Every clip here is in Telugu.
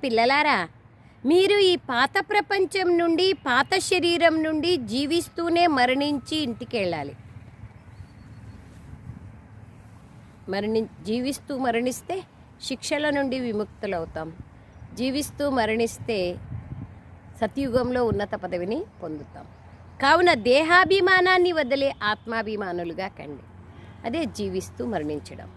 పిల్లలారా, మీరు ఈ పాత ప్రపంచం నుండి, పాత శరీరం నుండి జీవిస్తూనే మరణించి ఇంటికి వెళ్ళాలి. జీవిస్తూ మరణిస్తే శిక్షల నుండి విముక్తులవుతాం. జీవిస్తూ మరణిస్తే సత్యుగంలో ఉన్నత పదవిని పొందుతాం. కావున దేహాభిమానాన్ని వదిలే ఆత్మాభిమానులుగా కండి. అదే జీవిస్తూ మరణించడం.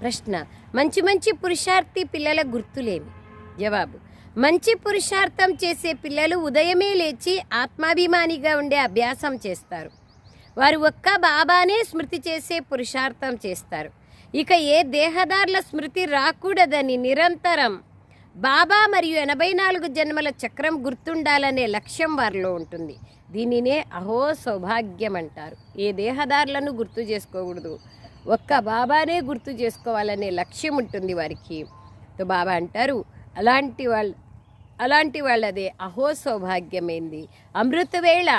ప్రశ్న: మంచి మంచి పురుషార్థి పిల్లల గుర్తులేమి? జవాబు: మంచి పురుషార్థం చేసే పిల్లలు ఉదయమే లేచి ఆత్మాభిమానిగా ఉండే అభ్యాసం చేస్తారు. వారు ఒక్క బాబానే స్మృతి చేసే పురుషార్థం చేస్తారు. ఇక ఏ దేహదారుల స్మృతి రాకూడదని నిరంతరం బాబా మరియు 84 జన్మల చక్రం గుర్తుండాలనే లక్ష్యం వారిలో ఉంటుంది. దీనినే అహో సౌభాగ్యం అంటారు. ఏ దేహదారులను గుర్తు చేసుకోకూడదు, ఒక్క బాబానే గుర్తు చేసుకోవాలనే లక్ష్యం ఉంటుంది వారికి. బాబా అంటారు, అలాంటి వాళ్ళదే అహో సౌభాగ్యమైంది. అమృతవేళ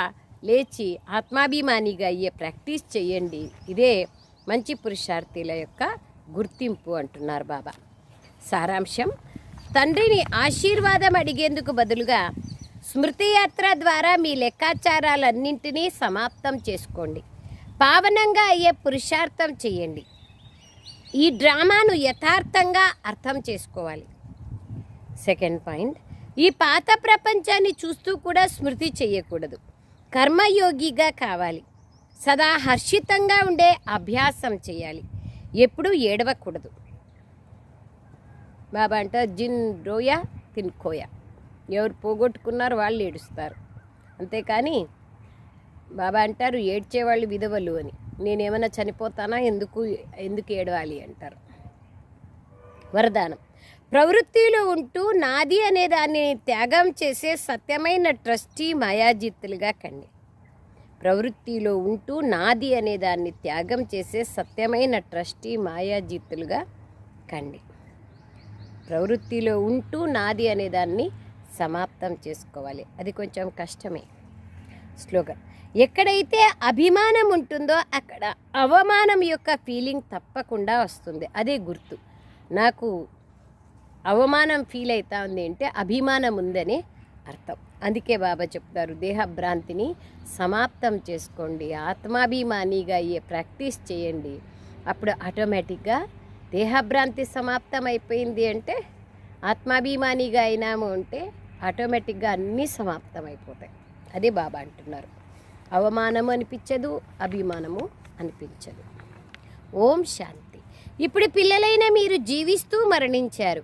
లేచి ఆత్మాభిమానిగా అయ్యే ప్రాక్టీస్ చేయండి. ఇదే మంచి పురుషార్థుల యొక్క గుర్తింపు అంటున్నారు బాబా. సారాంశం: తండ్రిని ఆశీర్వాదం అడిగేందుకు బదులుగా స్మృతియాత్ర ద్వారా మీ లెక్కాచారాలన్నింటినీ సమాప్తం చేసుకోండి. పావనంగా అయ్యే పురుషార్థం చేయండి. ఈ డ్రామాను యథార్థంగా అర్థం చేసుకోవాలి. సెకండ్ పాయింట్: ఈ పాత ప్రపంచాన్ని చూస్తూ కూడా స్మృతి చేయకూడదు. కర్మయోగిగా కావాలి. సదా హర్షితంగా ఉండే అభ్యాసం చేయాలి. ఎప్పుడూ ఏడవకూడదు. బాబా అంటారు, జిన్ రోయా తిన్ కోయా. ఎవరు పోగొట్టుకున్నారు వాళ్ళు ఏడుస్తారు. అంతేకాని బాబా అంటారు, ఏడ్చేవాళ్ళు విధవలు అని. నేనేమైనా చనిపోతానా, ఎందుకు ఏడవాలి అంటారు. వరదానం: ప్రవృత్తిలో ఉంటూ నాది అనే దాన్ని త్యాగం చేసే సత్యమైన ట్రస్టీ మాయాజిత్తులుగా కండి. ప్రవృత్తిలో ఉంటూ నాది అనే దాన్ని త్యాగం చేసే సత్యమైన ట్రస్టీ మాయాజిత్తులుగా కండి. ప్రవృత్తిలో ఉంటూ నాది అనే దాన్ని సమాప్తం చేసుకోవాలి. అది కొంచెం కష్టమే. స్లోగన్: ఎక్కడైతే అభిమానం ఉంటుందో అక్కడ అవమానం యొక్క ఫీలింగ్ తప్పకుండా వస్తుంది. అదే గుర్తు. నాకు అవమానం ఫీల్ అవుతా ఉంది అంటే అభిమానం ఉందని అర్థం. అందుకే బాబా చెప్తారు, దేహభ్రాంతిని సమాప్తం చేసుకోండి, ఆత్మాభిమానిగా అయ్యే ప్రాక్టీస్ చేయండి. అప్పుడు ఆటోమేటిక్గా దేహభ్రాంతి సమాప్తం అయిపోయింది అంటే, ఆత్మాభిమానిగా అయినాము అంటే ఆటోమేటిక్గా అన్నీ సమాప్తం అయిపోతాయి. అదే బాబా అంటున్నారు. అవమానము అనిపించదు, అభిమానము అనిపించదు. ఓం శాంతి. ఇప్పుడు పిల్లలైన మీరు జీవిస్తూ మరణించారు.